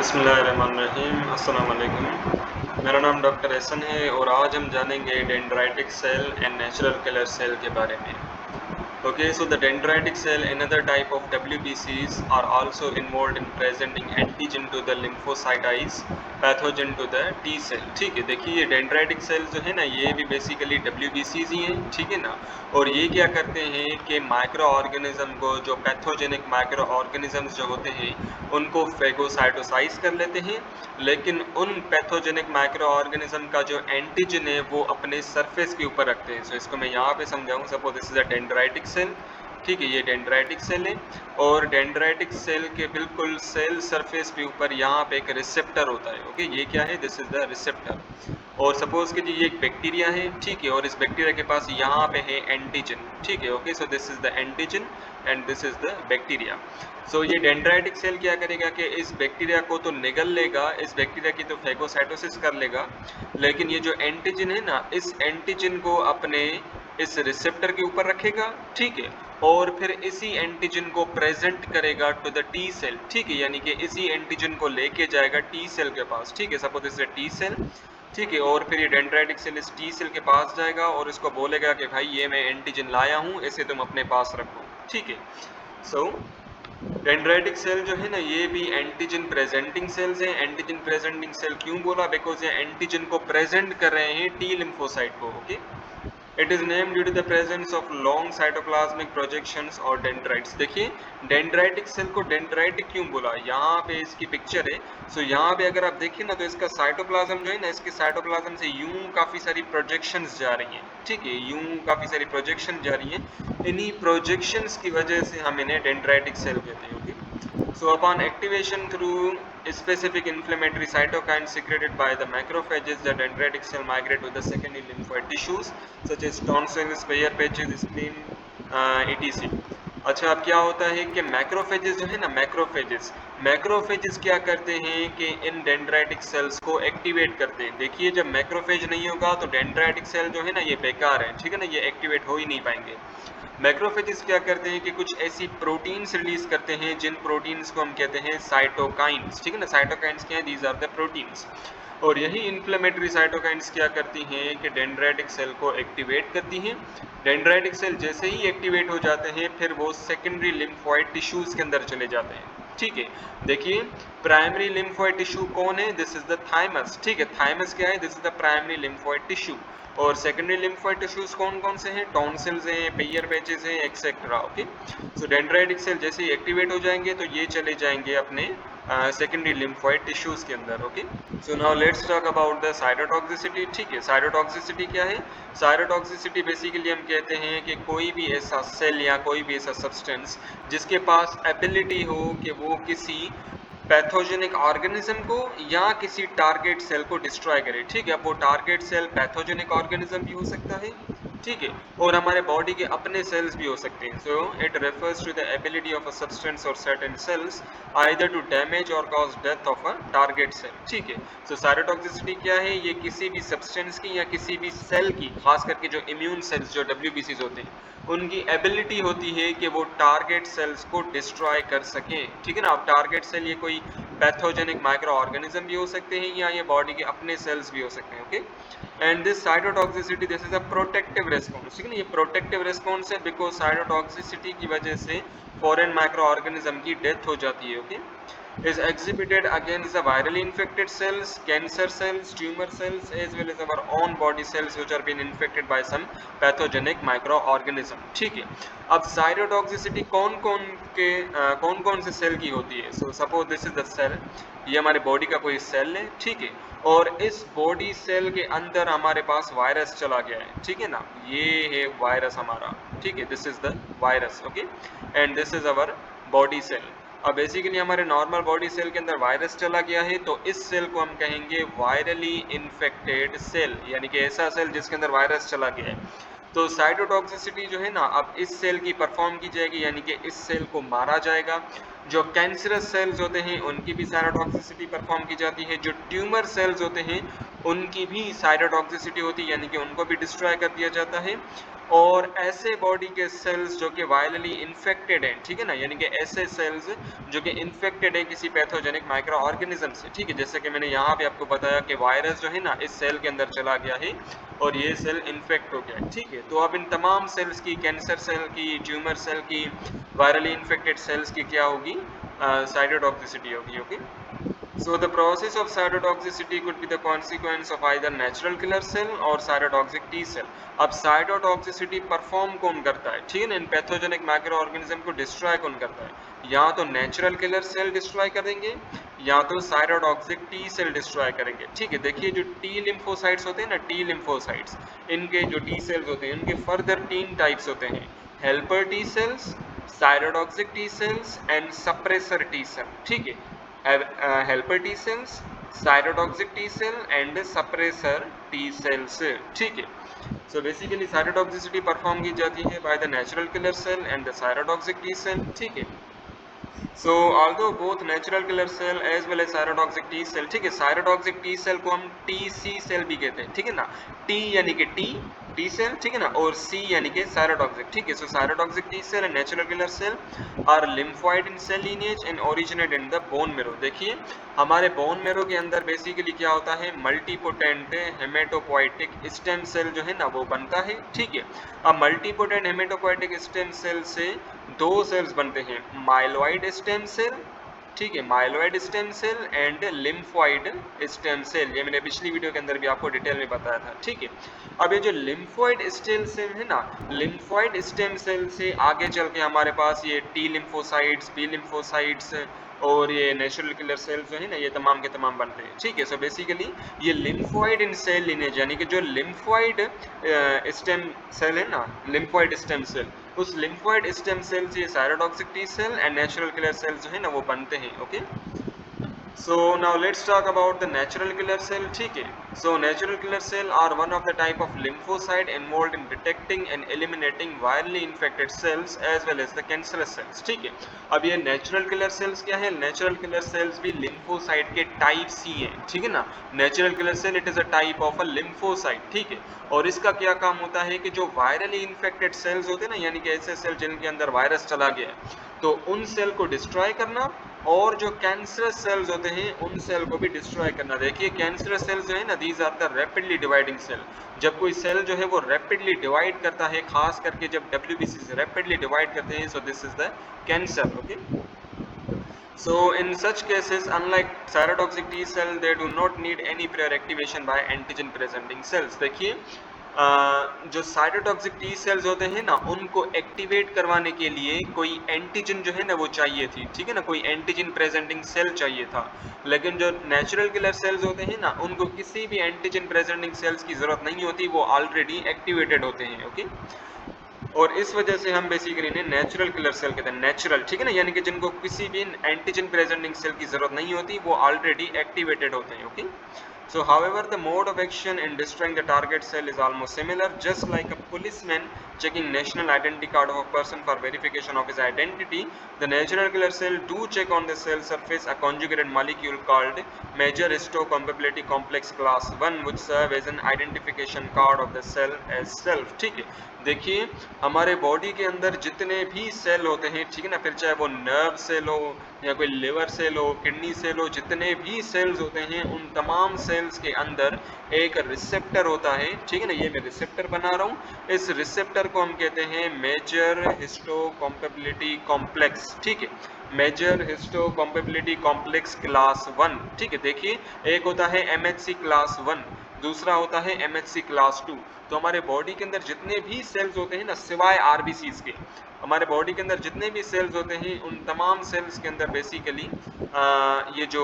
बिस्मिल्लाहिर्रहमानिर्रहीम, अस्सलाम वालेकुम। मेरा नाम डॉक्टर एहसन है और आज हम जानेंगे dendritic cell and natural killer cell के बारे में। Okay, so the dendritic cell, another type of WBCs, are also involved in presenting antigen to the lymphocytes, pathogen to the T cell। ठीक है, देखिए ये डेंड्राइटिक सेल जो है ना, ये भी बेसिकली WBCs ही हैं, ठीक है ना। और ये क्या करते हैं कि माइक्रो ऑर्गेनिज्म को, जो पैथोजेनिक माइक्रो ऑर्गेनिजम्स जो होते हैं, उनको फेगोसाइटोसाइज कर लेते हैं, लेकिन उन पैथोजेनिक माइक्रो ऑर्गेनिज्म का जो एंटीजन है वो अपने सरफेस के ऊपर रखते हैं। सो इसको मैं यहाँ पे समझाऊँ। Suppose this is a dendritic cell, ठीक है, ये डेंड्राइटिक सेल है और डेंड्राइटिक सेल के बिल्कुल सेल सरफेस के ऊपर यहाँ पे एक रिसेप्टर होता है। ओके, ये क्या है? This is the receptor. और सपोज कीजिए ये एक बैक्टीरिया है, ठीक है, और इस बैक्टीरिया के पास यहाँ पे है एंटीजन, ठीक है। Okay, so this is the antigen and this is the bacteria. So ये डेंड्राइटिक सेल क्या करेगा कि इस बैक्टीरिया को तो निगल लेगा, इस बैक्टीरिया की तो फेगोसाइटोसिस कर लेगा, लेकिन ये जो एंटीजन है ना, इस एंटीजन को अपने इस रिसेप्टर के ऊपर रखेगा, ठीक है, और फिर इसी एंटीजन को प्रेजेंट करेगा टू द टी सेल, ठीक है, यानी कि इसी एंटीजन को लेके जाएगा टी सेल के पास, ठीक है। Suppose this is T cell, ठीक है, और फिर ये डेंड्राइटिक सेल इस टी सेल के पास जाएगा और इसको बोलेगा कि भाई ये मैं एंटीजन लाया हूँ, इसे तुम अपने पास रखो, ठीक है। सो डेंड्राइटिक सेल जो है ना, ये भी एंटीजन प्रेजेंटिंग सेल्स हैं। एंटीजन प्रेजेंटिंग सेल क्यों बोला? बिकॉज ये एंटीजन को प्रेजेंट कर रहे हैं टी लिम्फोसाइट को। Okay, it is named due to the presence of long cytoplasmic projections और डेंड्राइट्स। देखिए डेंड्राइटिक सेल को डेंड्राइटिक क्यों बोला, यहाँ पे इसकी पिक्चर है। सो यहाँ पे अगर आप देखिए ना, तो इसका साइटोप्लाज्म जो है ना, इसके साइटोप्लाज्म से यूं काफी सारी प्रोजेक्शंस जा रही हैं, ठीक है, यूं काफी सारी प्रोजेक्शन जा रही हैं। इन्हीं प्रोजेक्शंस की वजह से हम इन्हें डेंड्राइटिक सेल कहते हैं। Okay, so upon activation through specific inflammatory cytokines secreted by the macrophages, the dendritic cell migrate to the secondary lymphoid tissues such as tonsils, Peyer's patches, spleen, etc। अच्छा, अब क्या होता है कि मैक्रोफेजेस जो है ना, मैक्रोफेजेस क्या करते हैं कि इन डेंड्राइटिक सेल्स को एक्टिवेट करते हैं। देखिए जब मैक्रोफेज नहीं होगा तो डेंड्राइटिक सेल जो है ना, ये बेकार है, ठीक है ना, ये एक्टिवेट हो ही नहीं पाएंगे। मैक्रोफेजेस क्या करते हैं कि कुछ ऐसी प्रोटीन्स रिलीज करते हैं जिन प्रोटीन्स को हम कहते हैं साइटोकाइंस, ठीक है ना। साइटोकाइंस क्या है? These are the proteins. और यही इन्फ्लेमेटरी साइटोकाइंस क्या करती हैं कि डेंड्राइटिक सेल को एक्टिवेट करती हैं। डेंड्राइटिक सेल जैसे ही एक्टिवेट हो जाते हैं, फिर वो सेकेंडरी लिम्फॉइड टिश्यूज के अंदर चले जाते हैं, ठीक है। देखिए प्राइमरी लिम्फॉइड टिश्यू कौन है? दिस इज द थाइमस, ठीक है। थाइमस क्या है? This is the primary lymphoid tissue. और सेकेंडरी लिम्फॉइड टिश्यूज कौन कौन से हैं? टॉन्सिल्स हैं, पेयर पैचेस हैं, एक्सेट्रा। ओके, सो डेंड्राइटिक सेल जैसे ही एक्टिवेट हो जाएंगे तो ये चले जाएंगे अपने सेकेंडरी लिम्फॉइड टिश्यूज के अंदर। Okay, so now let's talk about the cytotoxicity. ठीक है, साइटोटॉक्सिसिटी क्या है? साइटोटॉक्सिसिटी बेसिकली हम कहते हैं कि कोई भी ऐसा सेल या कोई भी ऐसा सब्सटेंस जिसके पास एबिलिटी हो कि वो किसी पैथोजेनिक ऑर्गेनिज्म को या किसी टारगेट सेल को डिस्ट्रॉय करे, ठीक है। अब वो टारगेट सेल पैथोजेनिक ऑर्गेनिज्म भी हो सकता है, ठीक है, और हमारे बॉडी के अपने सेल्स भी हो सकते हैं। So it refers to the ability of a substance or certain cells either to damage or cause death of a target cell, ठीक है। सो साइटोटॉक्सिसिटी क्या है? ये किसी भी सब्सटेंस की या किसी भी सेल की, खास करके जो इम्यून सेल्स जो WBCs होते हैं, उनकी एबिलिटी होती है कि वो टारगेट सेल्स को डिस्ट्रॉय कर सकें, ठीक है ना। अब टारगेट सेल ये कोई पैथोजेनिक माइक्रो ऑर्गेनिज्म भी हो सकते हैं या ये बॉडी के अपने सेल्स भी हो सकते हैं। Okay, and this cytotoxicity this is a protective response, ठीक है ना। ये प्रोटेक्टिव रेस्पॉन्स है बिकॉज साइटोटॉक्सिसिटी की वजह से फॉरेन माइक्रो ऑर्गेनिज्म की डेथ हो जाती है। Okay, is exhibited against the virally infected cells, cancer cells, tumor cells, as well as our own body cells which are been infected by some pathogenic microorganism, ठीक है। अब cytotoxicity कौन कौन से सेल की होती है? So suppose this is the cell, ये हमारे बॉडी का कोई सेल है, ठीक है, और इस बॉडी सेल के अंदर हमारे पास वायरस चला गया है, ठीक है ना, ये है वायरस हमारा, ठीक है, this is the virus. Okay, and this is our body cell. अब बेसिकली हमारे नॉर्मल बॉडी सेल के अंदर वायरस चला गया है, तो इस सेल को हम कहेंगे वायरली इन्फेक्टेड सेल, यानी कि ऐसा सेल जिसके अंदर वायरस चला गया है। तो साइटोटॉक्सिसिटी जो है ना, अब इस सेल की परफॉर्म की जाएगी, यानी कि इस सेल को मारा जाएगा। जो कैंसरस सेल्स होते हैं उनकी भी साइटोटॉक्सिसिटी परफॉर्म की जाती है। जो ट्यूमर सेल्स होते हैं उनकी भी साइटोटॉक्सिसिटी होती है, यानी कि उनको भी डिस्ट्रॉय कर दिया जाता है। और ऐसे बॉडी के सेल्स जो कि वायरली इन्फेक्टेड हैं, ठीक है ना, यानी कि ऐसे सेल्स जो कि इन्फेक्टेड है किसी पैथोजेनिक माइक्रो ऑर्गेनिज्म से, ठीक है, जैसे कि मैंने यहाँ पे आपको बताया कि वायरस जो है ना इस सेल के अंदर चला गया है और ये सेल इन्फेक्ट हो गया है, ठीक है। तो अब इन तमाम सेल्स की, कैंसर सेल की, ट्यूमर सेल की, वायरली इन्फेक्टेड सेल्स की क्या होगी, साइटोटॉक्सिसिटी होगी, okay. So the process of cytotoxicity could be the consequence of either natural killer cell or cytotoxic T cell. अब cytotoxicity परफॉर्म कौन करता है, ठीक है ना, इन पैथोजेनिक माइक्रो ऑर्गेनिज्म को डिस्ट्रॉय कौन करता है, या तो नेचुरल किलर सेल डिस्ट्रॉय करेंगे या तो साइटोटॉक्सिक टी सेल डिस्ट्रॉय करेंगे, ठीक है। देखिए जो टी लिम्फोसाइट्स होते हैं ना, टी लिम्फोसाइट्स, इनके जो टी सेल्स होते हैं उनके फर्दर 3 टाइप्स होते हैं, helper T cells, cytotoxic T cells and suppressor T cell, ठीक है। Helper T cells, cytotoxic T cell and suppressor T cells, ठीक है। सो बेसिकली साइटोटॉक्सिसिटी परफॉर्म की जाती है by the natural killer cell and the cytotoxic T cell, ठीक है। So although both natural killer cell as well as cytotoxic T cell, ठीक है, cytotoxic T cell को हम टीसी सेल भी कहते हैं, ठीक है ना, टी यानी कि टी सेल, ठीक है ना, और सी यानी कि साइटोटॉक्सिक, ठीक है। So cytotoxic T cell and natural killer cell are lymphoid in cell lineage and originate in the bone marrow. देखिए हमारे बोन मेरो के अंदर बेसिकली क्या होता है, मल्टीपोटेंट हेमेटोपोइटिक स्टेम सेल जो है ना वो बनता है, ठीक है। अब मल्टीपोटेंट हेमेटोपोइटिक स्टेम सेल से 2 सेल्स बनते हैं, माइलॉइड स्टेम सेल, ठीक है, myeloid stem cell and lymphoid stem cell, ये मैंने पिछली वीडियो के अंदर भी आपको डिटेल में बताया था, ठीक है। अब ये जो लिम्फोइड स्टेम सेल है ना, लिम्फोइड स्टेम सेल से आगे चल के हमारे पास ये टी लिम्फोसाइट्स, बी लिम्फोसाइट्स और ये नेचुरल किलर सेल्स जो है ना ये तमाम के तमाम बनते हैं, ठीक है। सो बेसिकली ये लिम्फोइड इन सेल लिनेज यानी कि जो लिम्फोइड स्टेम सेल है ना, लिम्फोइड स्टेम सेल, उस लिम्फोइड स्टेम सेल से cytotoxic T cell and natural killer cell जो है ना वो बनते हैं, okay. So now let's talk about the natural killer cell, ठीक है। So natural killer cell are one of the type of lymphocyte involved in detecting and eliminating virally infected cells as well as the cancerous cells, ठीक है। अब ये natural killer cells क्या है, natural killer cells भी lymphocyte के types ही हैं, ठीक है ना। natural killer cell it is a type of a lymphocyte, ठीक है। और इसका क्या काम होता है कि जो वायरली इन्फेक्टेड सेल्स होते हैं ना, यानी कि ऐसे सेल जिनके अंदर वायरस चला गया है, तो उन सेल को डिस्ट्रॉय करना और जो कैंसरस सेल्स होते हैं उन सेल को भी डिस्ट्रॉय करना। देखिए कैंसरस सेल्स जो है ना, these are the rapidly dividing cell. जब कोई सेल जो है वो रैपिडली डिवाइड करता है, खास करके जब WBC से रैपिडली डिवाइड करते हैं, सो this is the cancer, okay. So in such cases, unlike cytotoxic T cell, they do not need any prior activation by antigen presenting cells. देखिए जो साइटोटॉक्सिक टी सेल्स होते हैं ना, उनको एक्टिवेट करवाने के लिए कोई एंटीजन जो है ना वो चाहिए थी, ठीक है ना, कोई एंटीजन प्रेजेंटिंग सेल चाहिए था। लेकिन जो नेचुरल किलर सेल्स होते हैं ना, उनको किसी भी एंटीजन प्रेजेंटिंग सेल्स की जरूरत नहीं होती, वो ऑलरेडी एक्टिवेटेड होते हैं, ओके। और इस वजह से हम बेसिकली इन्हें नेचुरल किलर सेल कहते हैं, नेचुरल, ठीक है ना, यानी कि जिनको किसी भी एंटीजन प्रेजेंटिंग सेल की जरूरत नहीं होती, वो ऑलरेडी एक्टिवेटेड होते हैं, okay. So however the mode of action in destroying the target cell is almost similar, just like a policeman checking national identity card of a person for verification of his identity. The natural killer cell do check on the cell surface a conjugated molecule called major histocompatibility complex class 1 which serve as an identification card of the cell as self, ठीक है। देखिए हमारे body के अंदर जितने भी cell होते हैं, ठीक है ना, फिर चाहे वो नर्व सेल हो या कोई लिवर सेल हो, किडनी सेल हो, जितने भी सेल्स होते हैं उन तमाम सेल्स के अंदर एक रिसेप्टर होता है, ठीक है ना, ये मैं रिसेप्टर बना रहा हूँ। इस रिसेप्टर को हम कहते हैं मेजर हिस्टोकम्पेबिलिटी कॉम्प्लेक्स, ठीक है, मेजर हिस्टोकम्पेबिलिटी कॉम्प्लेक्स क्लास 1, ठीक है। देखिए एक होता है MHC क्लास 1, दूसरा होता है MHC क्लास 2। तो हमारे बॉडी के अंदर जितने भी सेल्स होते हैं ना, सिवाय RBCs के, हमारे बॉडी के अंदर जितने भी सेल्स होते हैं उन तमाम सेल्स के अंदर बेसिकली ये जो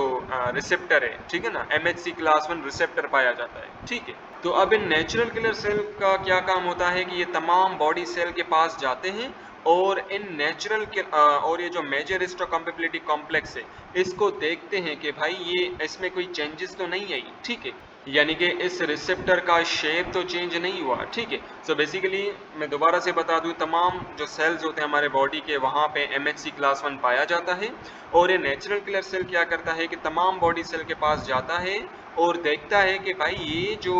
रिसेप्टर है, ठीक है ना, MHC क्लास 1 रिसेप्टर पाया जाता है, ठीक है। तो अब इन नेचुरल किलर सेल का क्या काम होता है कि ये तमाम बॉडी सेल के पास जाते हैं और इन नेचुरल और ये जो मेजर हिस्टोकम्पेबिलिटी कॉम्प्लेक्स है इसको देखते हैं कि भाई ये इसमें कोई चेंजेस तो नहीं आई, ठीक है, यानी कि इस रिसेप्टर का शेप तो चेंज नहीं हुआ, ठीक है। सो बेसिकली मैं दोबारा से बता दूं, तमाम जो सेल्स होते हैं हमारे बॉडी के वहाँ पे MHC क्लास 1 पाया जाता है, और ये नेचुरल किलर सेल क्या करता है कि तमाम बॉडी सेल के पास जाता है और देखता है कि भाई ये जो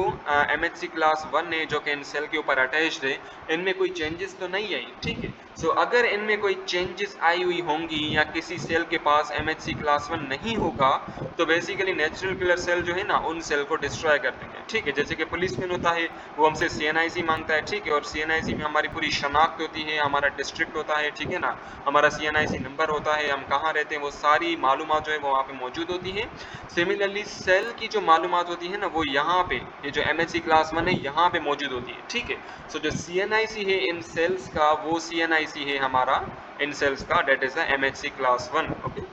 MHC क्लास 1 है जो कि इन सेल के ऊपर अटैच्ड है, इनमें कोई चेंजेस तो नहीं आई, ठीक है। सो अगर इनमें कोई चेंजेस आई हुई होंगी या किसी सेल के पास MHC क्लास 1 नहीं होगा, तो बेसिकली नेचुरल किलर सेल जो है ना उन सेल को डिस्ट्रॉय कर देंगे, ठीक है। जैसे कि पुलिसमैन होता है, वो हमसे CNIC मांगता है, ठीक है, और CNIC में हमारी पूरी शनाख्त होती है, हमारा डिस्ट्रिक्ट होता है, ठीक है ना, हमारा CNIC नंबर होता है, हम कहाँ रहते हैं, वो सारी मालूमात जो है वो वहाँ पे मौजूद होती है। सिमिलरली सेल की जो मालूमात होती है ना वो यहाँ पे, ये जो MHC क्लास 1 है यहाँ पे मौजूद होती है, ठीक है। सो जो CNIC है इन सेल्स का, वो CNIC है हमारा इन सेल्स का, that is the MHC class 1, ओके।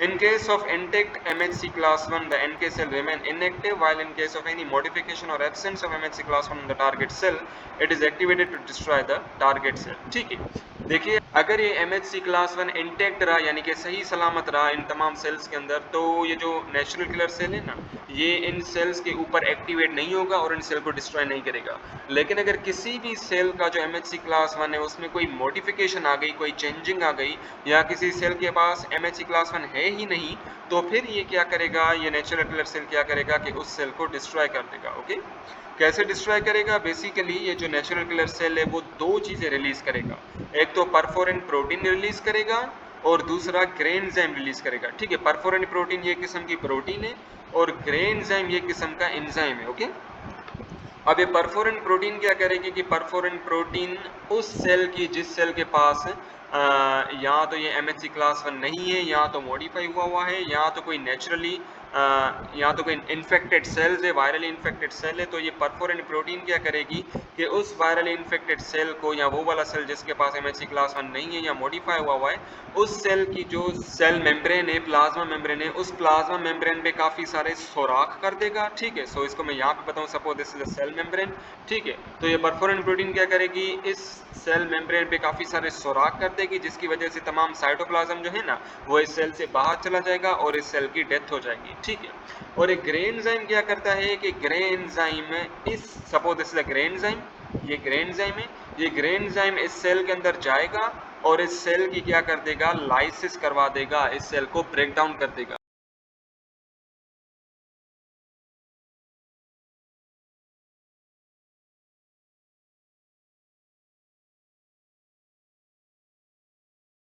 In case of intact MHC class 1, the NK cell remain inactive, while in case of any modification or absence of MHC class 1 in the target cell, it is activated to destroy the target cell. ठीक है, देखिए अगर ये MHC class 1 intact रहा, यानी कि सही सलामत रहा इन तमाम सेल्स के अंदर, तो ये जो नेचुरल किलर सेल है ना, ये इन सेल्स के ऊपर एक्टिवेट नहीं होगा और इन सेल को डिस्ट्रॉय नहीं करेगा। लेकिन अगर किसी भी सेल का जो MHC क्लास 1 है उसमें कोई मॉडिफिकेशन आ गई, कोई चेंजिंग आ गई, या किसी सेल के पास MHC क्लास 1 है ही नहीं, तो फिर ये क्या करेगा, ये नेचुरल किलर सेल क्या करेगा कि उस सेल को डिस्ट्रॉय कर देगा, ओके। कैसे डिस्ट्रॉय करेगा? बेसिकली ये जो नेचुरल किलर सेल है वो दो चीज़ें रिलीज करेगा, एक तो परफोरिन प्रोटीन रिलीज करेगा और दूसरा ग्रेनजाइम रिलीज करेगा, ठीक है। परफोरिन प्रोटीन ये किस्म की प्रोटीन है और ग्रेनजाइम ये किस्म का एंजाइम है, ओके। अब ये परफोरिन प्रोटीन क्या करेगी कि परफोरिन प्रोटीन उस सेल की, जिस सेल के पास या तो ये MHC क्लास 1 नहीं है, या तो मॉडिफाई हुआ है, या तो कोई नेचुरली या तो कोई इन्फेक्टेड सेल्स है, वायरली इन्फेक्टेड सेल है, तो ये परफोरिन प्रोटीन क्या करेगी कि उस वायरली इन्फेक्टेड सेल को, या वो वाला सेल जिसके पास MHC क्लास 1 नहीं है या मॉडिफाई हुआ है, उस सेल की जो सेल मेम्ब्रेन है, प्लाज्मा मेम्ब्रेन है, उस प्लाज्मा मेम्ब्रेन पे काफ़ी सारे सुराख कर देगा, ठीक है। सो इसको मैं यहाँ पे बताऊँ, suppose this is a cell membrane, ठीक है। तो ये परफोरिन प्रोटीन क्या करेगी, इस सेल मेम्ब्रेन पे काफ़ी सारे सुराख कर देगी, जिसकी वजह से तमाम साइटोप्लाज्म जो है ना वो इस सेल से बाहर चला जाएगा और इस सेल की डेथ हो जाएगी, ठीक है। और एक ग्रेनजाइम क्या करता है कि ग्रेनजाइम इस, सपोज दिस इज अ ग्रेनजाइम, ये ग्रेनजाइम है, ये ग्रेनजाइम इस सेल के अंदर जाएगा और इस सेल की क्या कर देगा, लाइसिस करवा देगा, इस सेल को ब्रेक डाउन कर देगा।